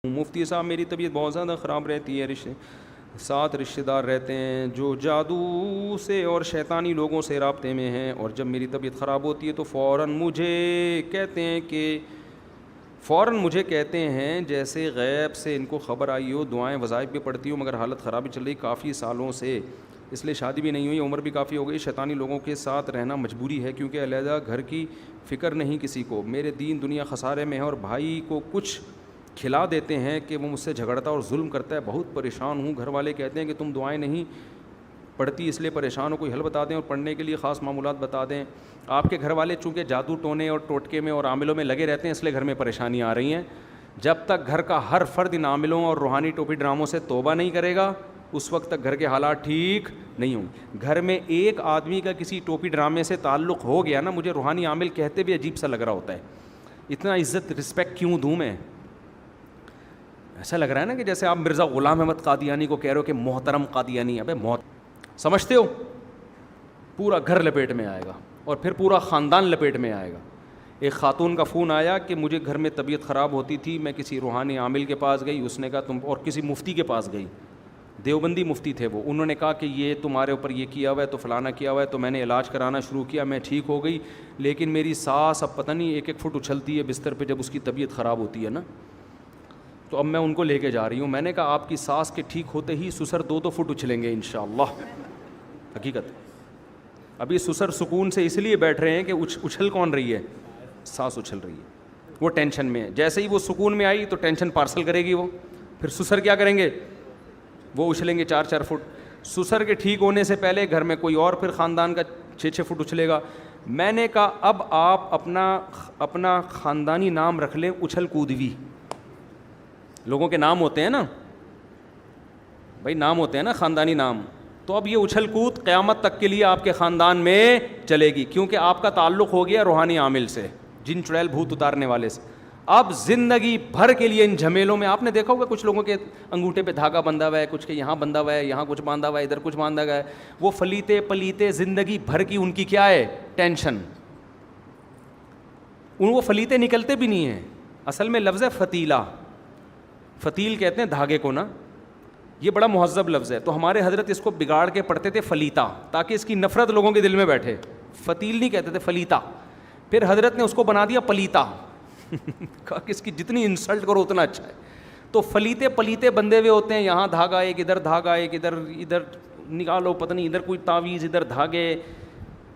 مفتی صاحب میری طبیعت بہت زیادہ خراب رہتی ہے، ساتھ رشتہ دار رہتے ہیں جو جادو سے اور شیطانی لوگوں سے رابطے میں ہیں، اور جب میری طبیعت خراب ہوتی ہے تو فوراً مجھے کہتے ہیں جیسے غیب سے ان کو خبر آئی ہو، دعائیں وظائف بھی پڑھتی ہوں مگر حالت خرابی چل رہی کافی سالوں سے، اس لیے شادی بھی نہیں ہوئی، عمر بھی کافی ہو گئی، شیطانی لوگوں کے ساتھ رہنا مجبوری ہے کیونکہ علیحدہ گھر کی فکر نہیں کسی کو، میرے دین دنیا خسارے میں ہے، اور بھائی کو کچھ کھلا دیتے ہیں کہ وہ مجھ سے جھگڑتا اور ظلم کرتا ہے، بہت پریشان ہوں، گھر والے کہتے ہیں کہ تم دعائیں نہیں پڑھتی اس لیے پریشان ہو، کوئی حل بتا دیں اور پڑھنے کے لیے خاص معمولات بتا دیں۔ آپ کے گھر والے چونکہ جادو ٹونے اور ٹوٹکے میں اور عاملوں میں لگے رہتے ہیں اس لیے گھر میں پریشانی آ رہی ہیں، جب تک گھر کا ہر فرد ان عاملوں اور روحانی ٹوپی ڈراموں سے توبہ نہیں کرے گا اس وقت تک گھر کے حالات ٹھیک نہیں ہوں گے۔ گھر میں ایک آدمی کا کسی ٹوپی ڈرامے سے تعلق ہو گیا نا، مجھے روحانی عامل کہتے بھی عجیب سا لگ رہا ہوتا ہے، اتنا عزت رسپیکٹ کیوں دوں میں؟ ایسا لگ رہا ہے نا کہ جیسے آپ مرزا غلام احمد قادیانی کو کہہ رہے ہو کہ محترم قادیانی، ابے سمجھتے ہو؟ پورا گھر لپیٹ میں آئے گا اور پھر پورا خاندان لپیٹ میں آئے گا۔ ایک خاتون کا فون آیا کہ مجھے گھر میں طبیعت خراب ہوتی تھی، میں کسی روحانی عامل کے پاس گئی، اس نے کہا تم، اور کسی مفتی کے پاس گئی، دیوبندی مفتی تھے وہ، انہوں نے کہا کہ یہ تمہارے اوپر یہ کیا ہوا ہے تو فلانا کیا ہوا ہے، تو میں نے علاج کرانا شروع کیا، میں ٹھیک ہو گئی، لیکن میری سانس اب پتہ نہیں 1-1 فٹ اچھلتی ہے بستر پہ جب اس کی طبیعت خراب ہوتی ہے نا، تو اب میں ان کو لے کے جا رہی ہوں۔ میں نے کہا آپ کی سانس کے ٹھیک ہوتے ہی سسر 2-2 فٹ اچھلیں گے انشاءاللہ، حقیقت۔ ابھی سسر سکون سے اس لیے بیٹھ رہے ہیں کہ اچھل کون رہی ہے؟ سانس اچھل رہی ہے، وہ ٹینشن میں ہے، جیسے ہی وہ سکون میں آئی تو ٹینشن پارسل کرے گی وہ، پھر سسر کیا کریں گے؟ وہ اچھلیں گے 4-4 فٹ۔ سسر کے ٹھیک ہونے سے پہلے گھر میں کوئی اور پھر خاندان کا 6-6 فٹ اچھلے گا۔ میں نے کہا اب آپ اپنا خاندانی نام رکھ لیں اچھل کودوی، لوگوں کے نام ہوتے ہیں نا بھائی، نام ہوتے ہیں نا خاندانی نام، تو اب یہ اچھل کود قیامت تک کے لیے آپ کے خاندان میں چلے گی، کیونکہ آپ کا تعلق ہو گیا روحانی عامل سے، جن چڑیل بھوت اتارنے والے سے۔ اب زندگی بھر کے لیے ان جھمیلوں میں، آپ نے دیکھا ہوگا کچھ لوگوں کے انگوٹھے پہ دھاگا بندھا ہوا ہے، کچھ کے یہاں بندھا ہوا ہے، یہاں کچھ باندھا ہوا ہے، ادھر کچھ باندھا گیا ہے، وہ فلیتے پلیتے زندگی بھر کی ان کی کیا ہے؟ ٹینشن۔ وہ فلیتے نکلتے بھی نہیں ہیں، اصل میں لفظ ہے فتیلہ، فتیل کہتے ہیں دھاگے کو نا، یہ بڑا مہذب لفظ ہے، تو ہمارے حضرت اس کو بگاڑ کے پڑھتے تھے فلیتا، تاکہ اس کی نفرت لوگوں کے دل میں بیٹھے، فتیل نہیں کہتے تھے، فلیتا، پھر حضرت نے اس کو بنا دیا پلیتا کہا کہ اس کی جتنی انسلٹ کرو اتنا اچھا ہے۔ تو فلیتے پلیتے بندے ہوئے ہوتے ہیں، یہاں دھاگا ایک، ادھر دھاگا ایک، ادھر نکالو پتہ نہیں، ادھر کوئی تعویذ، ادھر دھاگے،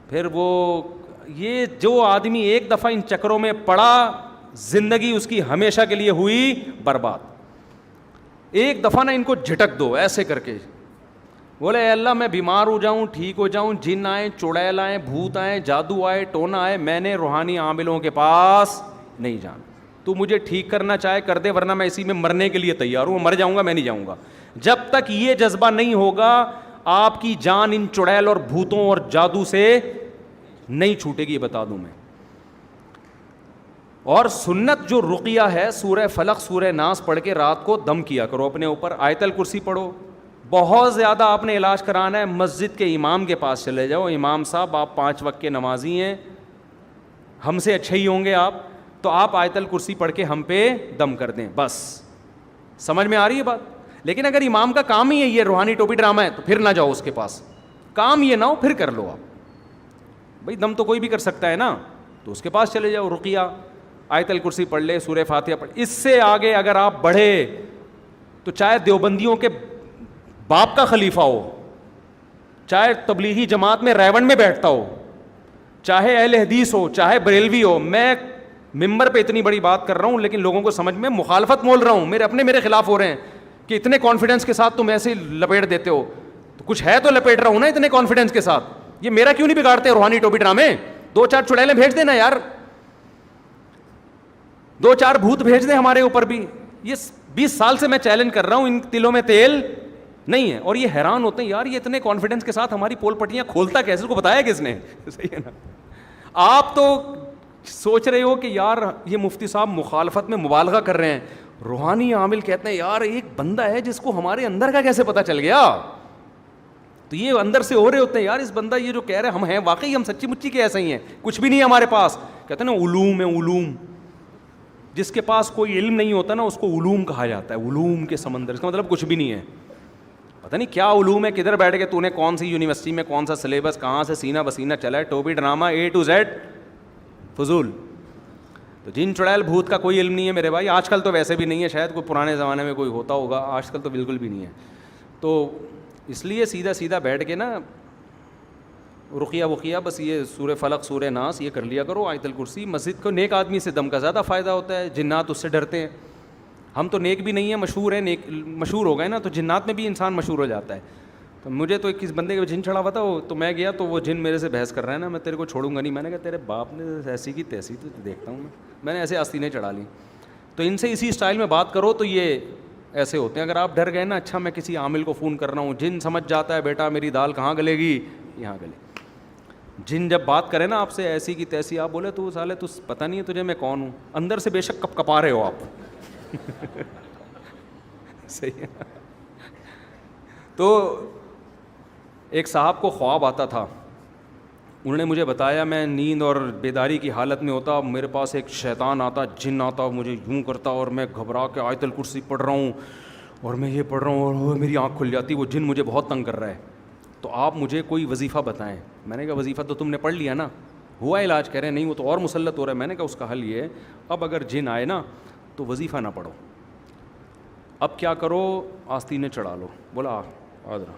پھر وہ یہ جو آدمی ایک دفعہ ان چکروں میں پڑا زندگی اس کی ہمیشہ کے لیے ہوئی برباد۔ ایک دفعہ نا ان کو جھٹک دو ایسے کر کے، بولے اے اللہ میں بیمار ہو جاؤں، ٹھیک ہو جاؤں، جن آئیں، چڑیل آئیں، بھوت آئیں، جادو آئے، ٹونا آئے، میں نے روحانی عاملوں کے پاس نہیں جانا، تو مجھے ٹھیک کرنا چاہے کر دے، ورنہ میں اسی میں مرنے کے لیے تیار ہوں، مر جاؤں گا، میں نہیں جاؤں گا۔ جب تک یہ جذبہ نہیں ہوگا آپ کی جان ان چڑیل اور بھوتوں اور جادو سے نہیں چھوٹے گی، یہ بتا دوں میں۔ اور سنت جو رقیہ ہے، سورہ فلق سورہ ناس پڑھ کے رات کو دم کیا کرو اپنے اوپر، آیت الکرسی پڑھو۔ بہت زیادہ آپ نے علاج کرانا ہے، مسجد کے امام کے پاس چلے جاؤ، امام صاحب آپ 5 وقت کے نمازی ہیں، ہم سے اچھے ہی ہوں گے آپ، تو آپ آیت الکرسی پڑھ کے ہم پہ دم کر دیں، بس۔ سمجھ میں آ رہی ہے بات؟ لیکن اگر امام کا کام ہی ہے یہ روحانی ٹوپی ڈرامہ ہے تو پھر نہ جاؤ اس کے پاس، کام یہ نہ ہو پھر کر لو آپ، بھائی دم تو کوئی بھی کر سکتا ہے نا، تو اس کے پاس چلے جاؤ، رقیہ آیت الکرسی پڑھ لے، سورہ فاتحہ پڑھ۔ اس سے آگے اگر آپ بڑھے تو چاہے دیوبندیوں کے باپ کا خلیفہ ہو، چاہے تبلیغی جماعت میں ریون میں بیٹھتا ہو، چاہے اہل حدیث ہو، چاہے بریلوی ہو، میں ممبر پہ اتنی بڑی بات کر رہا ہوں لیکن لوگوں کو سمجھ میں مخالفت مول رہا ہوں، میرے خلاف ہو رہے ہیں کہ اتنے کانفیڈنس کے ساتھ تم ایسے لپیٹ دیتے ہو، تو کچھ ہے تو لپیٹ رہا ہوں نا اتنے کانفیڈنس کے ساتھ، یہ میرا کیوں نہیں بگاڑتے روحانی ٹوپی ڈرامے؟ 2-4 چڑیلیں بھیج دینا یار، 2-4 بھوت بھیج دیں ہمارے اوپر بھی، یہ 20 سال سے میں چیلنج کر رہا ہوں، ان تلوں میں تیل نہیں ہے، اور یہ حیران ہوتے ہیں یار یہ اتنے کانفیڈنس کے ساتھ ہماری پول پٹیاں کھولتا کیسے، اس کو بتایا کس نے؟ صحیح ہے نا؟ آپ تو سوچ رہے ہو کہ یار یہ مفتی صاحب مخالفت میں مبالغہ کر رہے ہیں، روحانی عامل کہتے ہیں یار ایک بندہ ہے جس کو ہمارے اندر کا کیسے پتہ چل گیا، تو یہ اندر سے ہو رہے ہوتے ہیں یار اس بندہ یہ جو کہہ رہے ہم ہیں واقعی ہم سچی مچی کے ایسے ہی ہیں، کچھ بھی نہیں ہے ہمارے پاس، کہتے ہیں نا علوم ہے علوم، جس کے پاس کوئی علم نہیں ہوتا نا اس کو علوم کہا جاتا ہے, علوم کے سمندر. اس کا مطلب کچھ بھی نہیں ہے, پتہ نہیں کیا علوم ہے, کدھر بیٹھ کے تو نے کون سی یونیورسٹی میں کون سا سلیبس کہاں سے سینہ بسینہ چلا ہے, ٹوپی ڈرامہ A to Z فضول. تو جن چڑیل بھوت کا کوئی علم نہیں ہے میرے بھائی. آج کل تو ویسے بھی نہیں ہے, شاید کوئی پرانے زمانے میں کوئی ہوتا ہوگا, آج کل تو بالکل بھی نہیں ہے. تو اس لیے سیدھا سیدھا بیٹھ کے نا رقیہ وقیہ بس یہ سورہ فلق سورہ ناس یہ کر لیا کرو, آیت الکرسی. مسجد کو نیک آدمی سے دم کا زیادہ فائدہ ہوتا ہے, جنات اس سے ڈرتے ہیں. ہم تو نیک بھی نہیں ہیں, مشہور ہیں, نیک مشہور ہو گئے نا, تو جنات میں بھی انسان مشہور ہو جاتا ہے. تو مجھے تو ایک بندے کا جن چڑھا ہوا تھا, تو میں گیا تو وہ جن میرے سے بحث کر رہا ہے نا, میں تیرے کو چھوڑوں گا نہیں. میں نے کہا تیرے باپ نے ایسی کی تیسی تو دیکھتا ہوں میں نے ایسے آستینیں چڑھا لی. تو ان سے اسی اسٹائل میں بات کرو تو یہ ایسے ہوتے ہیں. اگر آپ ڈر گئے نا, اچھا میں کسی عامل کو فون کر رہا ہوں, جن سمجھ جاتا ہے بیٹا میری دال کہاں گلے گی, یہاں گلے. جن جب بات کرے نا آپ سے ایسی کی تیسی, آپ بولے تو سالے تو پتہ نہیں ہے تجھے میں کون ہوں, اندر سے بے شک کپ کپا رہے ہو آپ. صحیح ہے. تو ایک صاحب کو خواب آتا تھا, انہوں نے مجھے بتایا میں نیند اور بیداری کی حالت میں ہوتا, میرے پاس ایک شیطان آتا, جن آتا, مجھے یوں کرتا اور میں گھبرا کے آیت الکرسی پڑھ رہا ہوں اور میں یہ پڑھ رہا ہوں اور میری آنکھ کھل جاتی, وہ جن مجھے بہت تنگ کر رہا ہے, تو آپ مجھے کوئی وظیفہ بتائیں. میں نے کہا وظیفہ تو تم نے پڑھ لیا نا, ہوا علاج. کہہ رہے ہیں نہیں وہ تو اور مسلط ہو رہا ہے. میں نے کہا اس کا حل یہ ہے, اب اگر جن آئے نا تو وظیفہ نہ پڑھو, اب کیا کرو آستینیں چڑھا لو. بولا آدھرا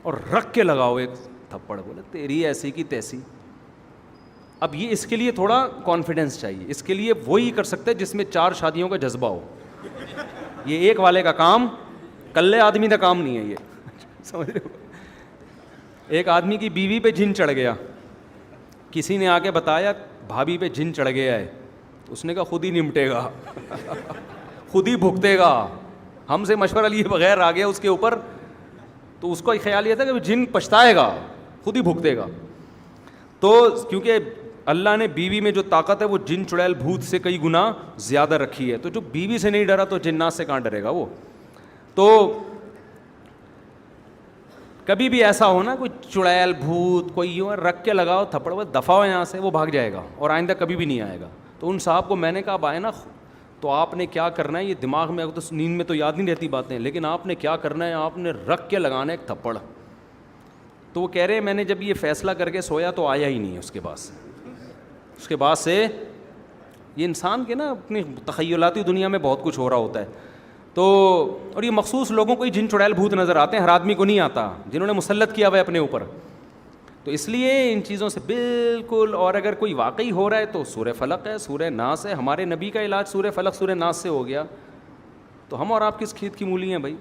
اور رکھ کے لگاؤ ایک تھپڑ. بولے تیری ایسی کی تیسی. اب یہ اس کے لیے تھوڑا کانفیڈنس چاہیے, اس کے لیے وہی کر سکتے جس میں 4 شادیوں کا جذبہ ہو. یہ ایک والے کا کام, کلے آدمی کا کام نہیں ہے یہ, سمجھ رہے ہو. ایک آدمی کی بیوی پہ جن چڑھ گیا, کسی نے آ کے بتایا بھابھی پہ جن چڑھ گیا ہے, اس نے کہا خود ہی نمٹے گا, خود ہی بھگتے گا, ہم سے مشورہ لیے بغیر آ گیا اس کے اوپر. تو اس کو خیال یہ تھا کہ جن پچھتائے گا, خود ہی بھگتے گا. تو کیونکہ اللہ نے بیوی میں جو طاقت ہے وہ جن چڑیل بھوت سے کئی گنا زیادہ رکھی ہے, تو جو بیوی سے نہیں ڈرا تو جنات سے کہاں ڈرے گا وہ. تو کبھی بھی ایسا ہو نا کوئی چڑیل بھوت کوئی یوں رکھ کے لگاؤ تھپڑ, وہ دفعہ ہو یہاں سے, وہ بھاگ جائے گا اور آئندہ کبھی بھی نہیں آئے گا. تو ان صاحب کو میں نے کہا اب آئے نا تو آپ نے کیا کرنا ہے, یہ دماغ میں تو نیند میں تو یاد نہیں رہتی باتیں, لیکن آپ نے کیا کرنا ہے, آپ نے رکھ کے لگانا ایک تھپڑ. تو وہ کہہ رہے ہیں میں نے جب یہ فیصلہ کر کے سویا تو آیا ہی نہیں ہے اس کے بعد سے یہ انسان کے نا اپنی تخیلاتی دنیا میں بہت کچھ ہو رہا ہوتا ہے. تو اور یہ مخصوص لوگوں کو ہی جن چڑیل بھوت نظر آتے ہیں, ہر آدمی کو نہیں آتا, جنہوں نے مسلط کیا ہوا ہے اپنے اوپر. تو اس لیے ان چیزوں سے بالکل, اور اگر کوئی واقعی ہو رہا ہے تو سورہ فلق ہے, سورہ ناس ہے. ہمارے نبی کا علاج سورہ فلق سورہ ناس سے ہو گیا, تو ہم اور آپ کس کھیت کی مولی ہیں بھائی.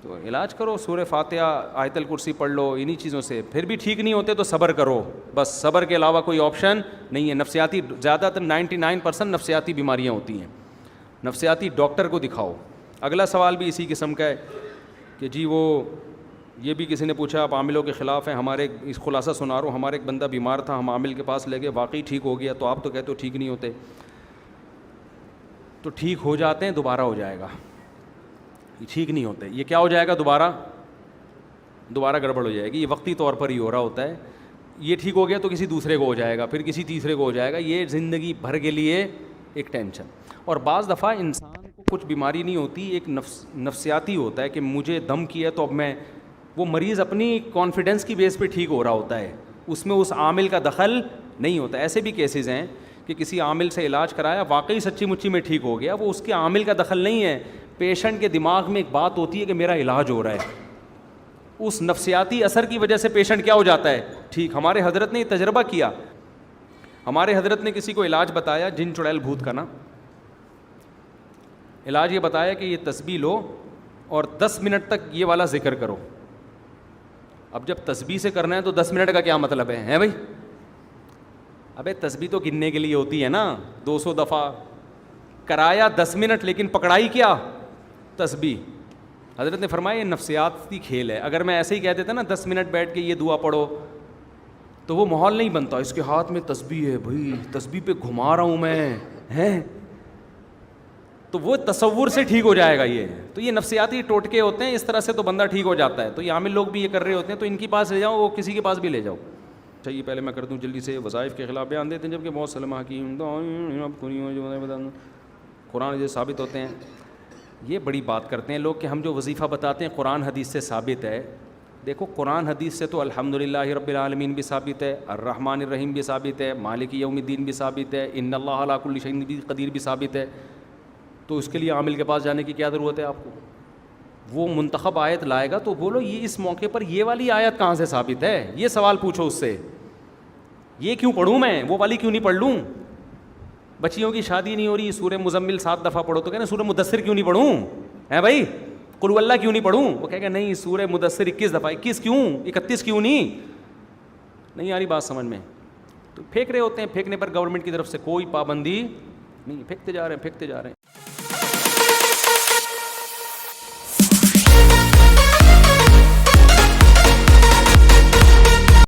تو علاج کرو, سورہ فاتحہ آیت الکرسی پڑھ لو, انہی چیزوں سے. پھر بھی ٹھیک نہیں ہوتے تو صبر کرو, بس صبر کے علاوہ کوئی آپشن نہیں ہے. نفسیاتی زیادہ تر 99% نفسیاتی بیماریاں ہوتی ہیں, نفسیاتی ڈاکٹر کو دکھاؤ. اگلا سوال بھی اسی قسم کا ہے کہ جی وہ یہ بھی کسی نے پوچھا آپ عاملوں کے خلاف ہیں. ہمارے اس خلاصہ سنا رہا ہوں, ہمارے ایک بندہ بیمار تھا, ہم عامل کے پاس لے گئے, واقعی ٹھیک ہو گیا. تو آپ تو کہتے ہو ٹھیک نہیں ہوتے, تو ٹھیک ہو جاتے ہیں, دوبارہ ہو جائے گا. یہ ٹھیک نہیں ہوتے, یہ کیا ہو جائے گا, دوبارہ گڑبڑ ہو جائے گی. یہ وقتی طور پر ہی ہو رہا ہوتا ہے. یہ ٹھیک ہو گیا تو کسی دوسرے کو ہو جائے گا, پھر کسی تیسرے کو ہو جائے گا. یہ زندگی بھر کے لیے ایک ٹینشن. اور بعض دفعہ انسان کو کچھ بیماری نہیں ہوتی, ایک نفسیاتی ہوتا ہے کہ مجھے دم کیا تو اب میں, وہ مریض اپنی کانفیڈنس کی بیس پہ ٹھیک ہو رہا ہوتا ہے, اس میں اس عامل کا دخل نہیں ہوتا. ایسے بھی کیسز ہیں کہ کسی عامل سے علاج کرایا, واقعی سچی مچی میں ٹھیک ہو گیا, وہ اس کے عامل کا دخل نہیں ہے. پیشنٹ کے دماغ میں ایک بات ہوتی ہے کہ میرا علاج ہو رہا ہے, اس نفسیاتی اثر کی وجہ سے پیشنٹ کیا ہو جاتا ہے, ٹھیک. ہمارے حضرت نے یہ تجربہ کیا, ہمارے حضرت نے کسی کو علاج بتایا جن چڑیل بھوت کا نا, علاج یہ بتایا کہ یہ تسبیح لو اور 10 منٹ تک یہ والا ذکر کرو. اب جب تسبیح سے کرنا ہے تو 10 منٹ کا کیا مطلب ہے بھائی. ابے تسبیح تو گننے کے لیے ہوتی ہے نا, 200 دفعہ کرایا 10 منٹ, لیکن پکڑائی کیا, تسبیح. حضرت نے فرمایا یہ نفسیاتی کھیل ہے. اگر میں ایسے ہی کہہ دیتا نا 10 منٹ بیٹھ کے یہ دعا پڑھو, تو وہ ماحول نہیں بنتا. اس کے ہاتھ میں تسبیح ہے بھائی, تسبیح پہ گھما رہا ہوں میں, ہیں, تو وہ تصور سے ٹھیک ہو جائے گا. تو یہ نفسیاتی ٹوٹکے ہوتے ہیں, اس طرح سے تو بندہ ٹھیک ہو جاتا ہے. تو یہ عامل لوگ بھی یہ کر رہے ہوتے ہیں, تو ان کے پاس لے جاؤ, وہ کسی کے پاس بھی لے جاؤ. چاہیے پہلے میں کر دوں جلدی سے. وظائف کے خلاف بیان دیتے ہیں جبکہ بہت سلم حکیم قرآن جو ثابت ہوتے ہیں. یہ بڑی بات کرتے ہیں لوگ کہ ہم جو وظیفہ بتاتے ہیں قرآن حدیث سے ثابت ہے. دیکھو قرآن حدیث سے تو الحمدللہ رب العالمین بھی ثابت ہے, الرحمن الرحیم بھی ثابت ہے, مالک یوم الدین بھی ثابت ہے, ان اللہ علی کل شیء قدیر بھی ثابت ہے. تو اس کے لیے عامل کے پاس جانے کی کیا ضرورت ہے آپ کو؟ وہ منتخب آیت لائے گا تو بولو یہ اس موقع پر یہ والی آیت کہاں سے ثابت ہے, یہ سوال پوچھو اس سے. یہ کیوں پڑھوں میں, وہ والی کیوں نہیں پڑھ لوں؟ بچیوں کی شادی نہیں ہو رہی, سورہ مزمل 7 دفعہ پڑھو, تو کہنا سورہ مدثر کیوں نہیں پڑھوں ہے بھائی, قل هو اللہ کیوں نہیں پڑھوں؟ وہ کہے گا نہیں سورہ مدثر 21 دفعہ, 21 کیوں 31 کیوں نہیں آ رہی بات سمجھ میں. تو پھینک رہے ہوتے ہیں, پھینکنے پر گورنمنٹ کی طرف سے کوئی پابندی نہیں, پھینکتے جا رہے ہیں.